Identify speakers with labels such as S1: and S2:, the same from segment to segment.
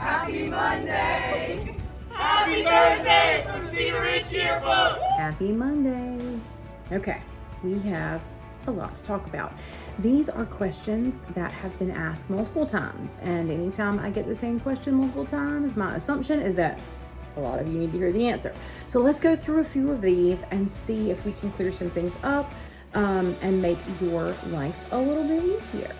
S1: Happy Monday! Happy Thursday from Cedar Ridge Yearbook!
S2: Happy Monday. Okay, we have a lot to talk about. These are questions that have been asked multiple times, and anytime I get the same question multiple times, my assumption is that a lot of you need to hear the answer. So let's go through a few of these and see if we can clear some things up and make your life a little bit easier.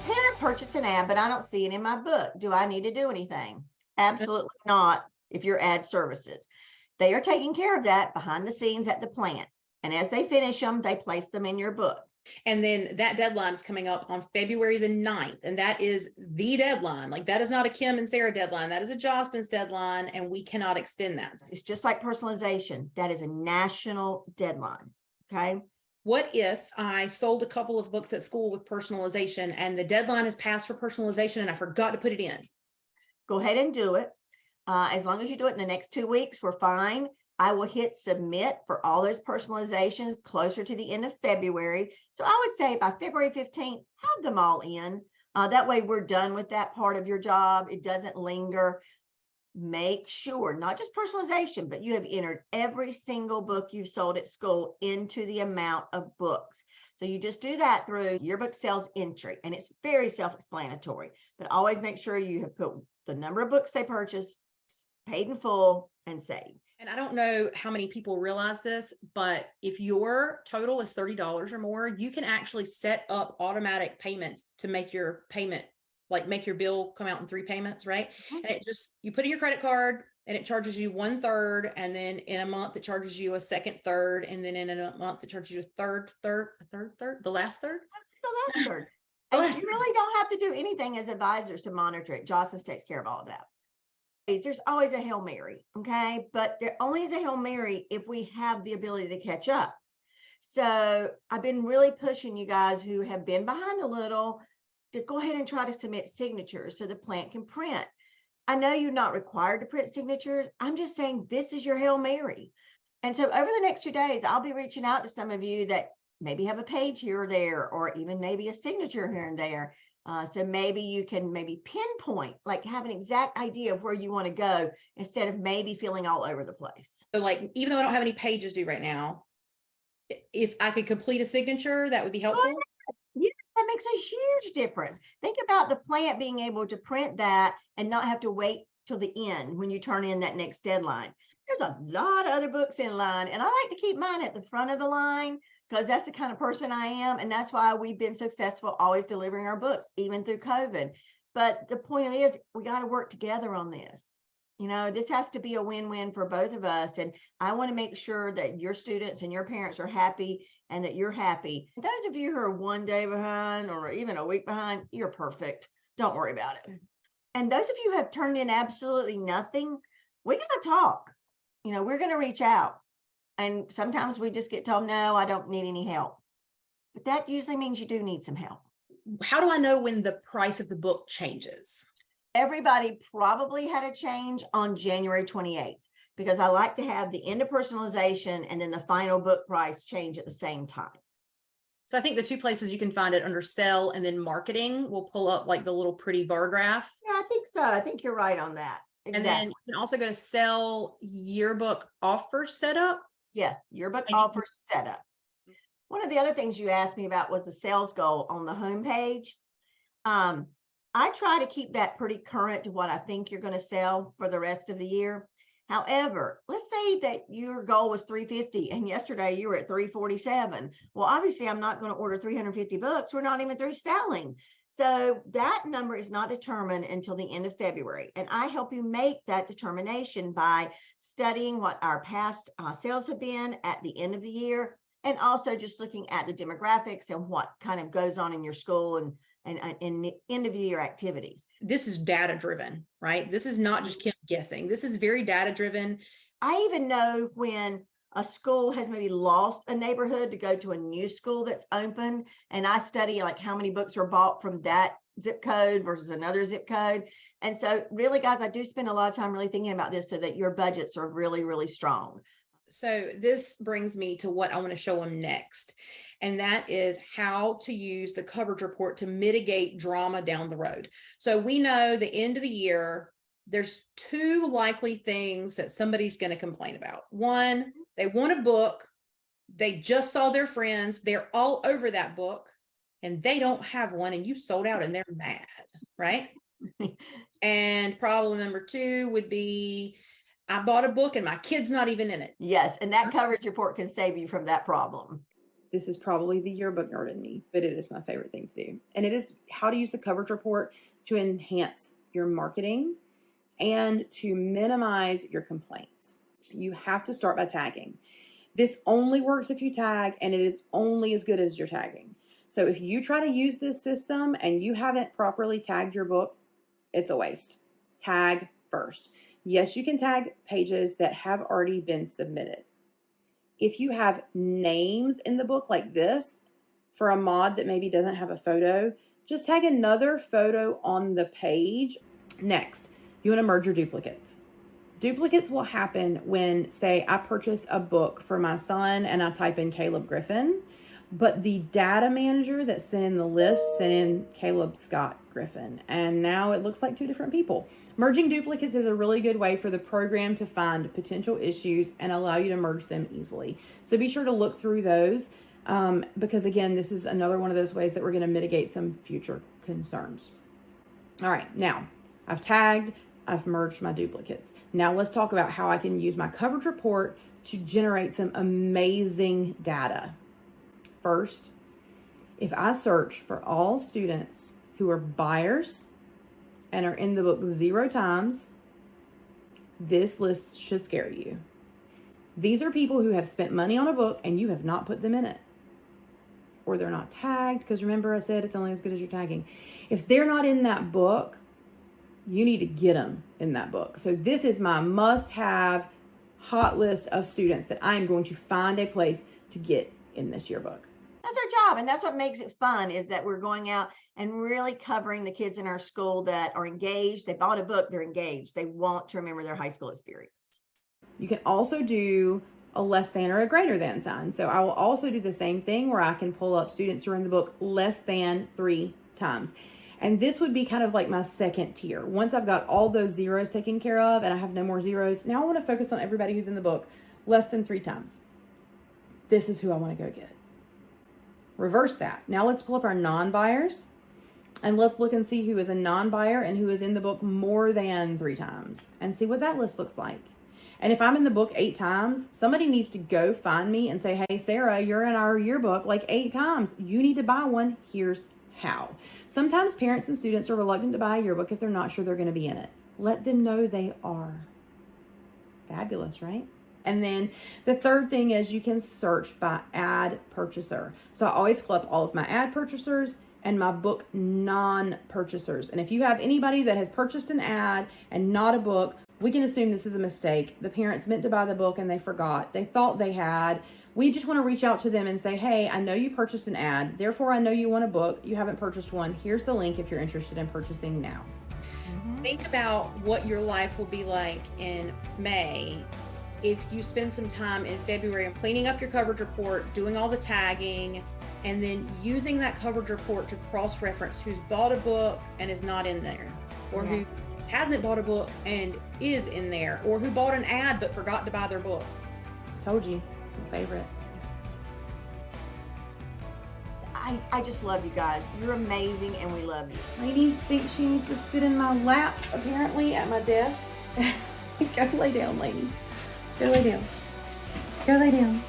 S3: Parent purchased an ad, but I don't see it in my book. Do I need to do anything? Absolutely not. If your ad services, they are taking care of that behind the scenes at the plant. And as they finish them, they place them in your book.
S2: And then that deadline is coming up on February the 9th. And that is the deadline. Like, that is not a Kim and Sarah deadline. That is a Justin's deadline. And we cannot extend that.
S3: It's just like personalization. That is a national deadline. Okay.
S2: What if I sold a couple of books at school with personalization and the deadline has passed for personalization and I forgot to put it in?
S3: Go ahead and do it. As long as you do it in the next 2 weeks, we're fine. I will hit submit for all those personalizations closer to the end of February. So I would say by February 15th, have them all in. That way we're done with that part of your job. It doesn't linger. Make sure, not just personalization, but you have entered every single book you've sold at school into the amount of books. So you just do that through yearbook sales entry, and it's very self-explanatory, but always make sure you have put the number of books they purchased, paid in full, and saved.
S2: And I don't know how many people realize this, but if your total is $30 or more, you can actually set up automatic payments to make your payment, like make your bill come out in 3 payments, right? And it just, you put in your credit card and it charges you 1/3. And then in a month, it charges you a second third. And then in a month, it charges you a third, the last third.
S3: The last third. And you really don't have to do anything as advisors to monitor it. Jocelyn takes care of all of that. There's always a Hail Mary, okay? But there only is a Hail Mary if we have the ability to catch up. So I've been really pushing you guys who have been behind a little to go ahead and try to submit signatures so the plant can print. I know you're not required to print signatures. I'm just saying this is your Hail Mary. And so over the next 2 days, I'll be reaching out to some of you that maybe have a page here or there, or even maybe a signature here and there. So maybe you can pinpoint, like have an exact idea of where you want to go instead of maybe feeling all over the place.
S2: So like, even though I don't have any pages due right now, if I could complete a signature, that would be helpful.
S3: Yes, that makes a huge difference. Think about the plant being able to print that and not have to wait till the end when you turn in that next deadline. There's a lot of other books in line, and I like to keep mine at the front of the line because that's the kind of person I am. And that's why we've been successful always delivering our books, even through COVID. But the point is, we got to work together on this. You know, this has to be a win-win for both of us. And I want to make sure that your students and your parents are happy and that you're happy. Those of you who are 1 day behind or even a week behind, you're perfect. Don't worry about it. And those of you who have turned in absolutely nothing, we got to talk. You know, we're going to reach out. And sometimes we just get told, no, I don't need any help. But that usually means you do need some help.
S2: How do I know when the price of the book changes?
S3: Everybody probably had a change on January 28th because I like to have the end of personalization and then the final book price change at the same time.
S2: So I think the 2 places you can find it under sell and then marketing will pull up like the little pretty bar graph.
S3: Yeah, I think so. I think you're right on that.
S2: Exactly. And then you can also go to sell yearbook offer setup.
S3: Yes, yearbook offer setup. One of the other things you asked me about was the sales goal on the homepage. I try to keep that pretty current to what I think you're going to sell for the rest of the year. However, let's say that your goal was 350 and yesterday you were at 347. Well, obviously I'm not going to order 350 books. We're not even through selling. So that number is not determined until the end of February. And I help you make that determination by studying what our past sales have been at the end of the year, and also just looking at the demographics and what kind of goes on in your school and in end of year activities.
S2: This is data driven, right? This is not just Kim guessing. This is very data driven.
S3: I even know when a school has maybe lost a neighborhood to go to a new school that's open, and I study like how many books are bought from that zip code versus another zip code. And so really, guys, I do spend a lot of time really thinking about this so that your budgets are really, really strong.
S2: So this brings me to what I want to show them next. And that is how to use the coverage report to mitigate drama down the road. So we know the end of the year, there's two likely things that somebody's going to complain about. One, they want a book. They just saw their friends. They're all over that book and they don't have one, and you sold out and they're mad, right? And problem number two would be, I bought a book and my kid's not even in it.
S3: Yes, and that coverage report can save you from that problem.
S4: This is probably the yearbook nerd in me, but it is my favorite thing to do. And it is how to use the coverage report to enhance your marketing and to minimize your complaints. You have to start by tagging. This only works if you tag, and it is only as good as your tagging. So if you try to use this system and you haven't properly tagged your book, it's a waste. Tag first. Yes, you can tag pages that have already been submitted. If you have names in the book like this, for a mod that maybe doesn't have a photo, just tag another photo on the page. Next, you want to merge your duplicates. Duplicates will happen when, say, I purchase a book for my son and I type in Caleb Griffin, but the data manager that sent in the list sent in Caleb Scott Griffin, and now it looks like two different people. Merging duplicates is a really good way for the program to find potential issues and allow you to merge them easily. So be sure to look through those because, again, this is another one of those ways that we're going to mitigate some future concerns. All right, now I've tagged, I've merged my duplicates. Now let's talk about how I can use my coverage report to generate some amazing data. First, if I search for all students who are buyers and are in the book 0 times, this list should scare you. These are people who have spent money on a book and you have not put them in it. Or they're not tagged, because remember I said it's only as good as your tagging. If they're not in that book, you need to get them in that book. So this is my must-have hot list of students that I'm going to find a place to get in this yearbook.
S3: That's our job. And that's what makes it fun, is that we're going out and really covering the kids in our school that are engaged. They bought a book, they're engaged. They want to remember their high school experience.
S4: You can also do a less than or a greater than sign. So I will also do the same thing where I can pull up students who are in the book less than 3 times. And this would be kind of like my second tier. Once I've got all those zeros taken care of and I have no more zeros, now I want to focus on everybody who's in the book less than 3 times. This is who I want to go get. Reverse that. Now let's pull up our non-buyers and let's look and see who is a non-buyer and who is in the book more than 3 times and see what that list looks like. And if I'm in the book 8 times, somebody needs to go find me and say, hey, Sarah, you're in our yearbook like 8 times. You need to buy one. Here's how. Sometimes parents and students are reluctant to buy a yearbook if they're not sure they're going to be in it. Let them know they are. Fabulous, right? And then the third thing is you can search by ad purchaser. So I always pull up all of my ad purchasers and my book non-purchasers. And if you have anybody that has purchased an ad and not a book, we can assume this is a mistake. The parents meant to buy the book and they forgot. They thought they had. We just want to reach out to them and say, hey, I know you purchased an ad. Therefore, I know you want a book. You haven't purchased one. Here's the link if you're interested in purchasing now.
S2: Think about what your life will be like in May if you spend some time in February and cleaning up your coverage report, doing all the tagging, and then using that coverage report to cross-reference who's bought a book and is not in there, or who hasn't bought a book and is in there, or who bought an ad but forgot to buy their book.
S4: Told you, it's my favorite.
S3: I just love you guys. You're amazing and we love you.
S4: Lady thinks she needs to sit in my lap, apparently, at my desk. Go lay down, lady. Go lay down. Go lay down.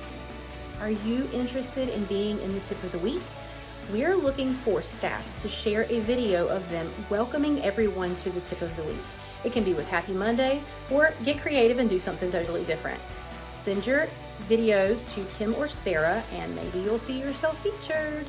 S5: Are you interested in being in the tip of the week? We're looking for staffs to share a video of them welcoming everyone to the tip of the week. It can be with Happy Monday, or get creative and do something totally different. Send your videos to Kim or Sarah and maybe you'll see yourself featured.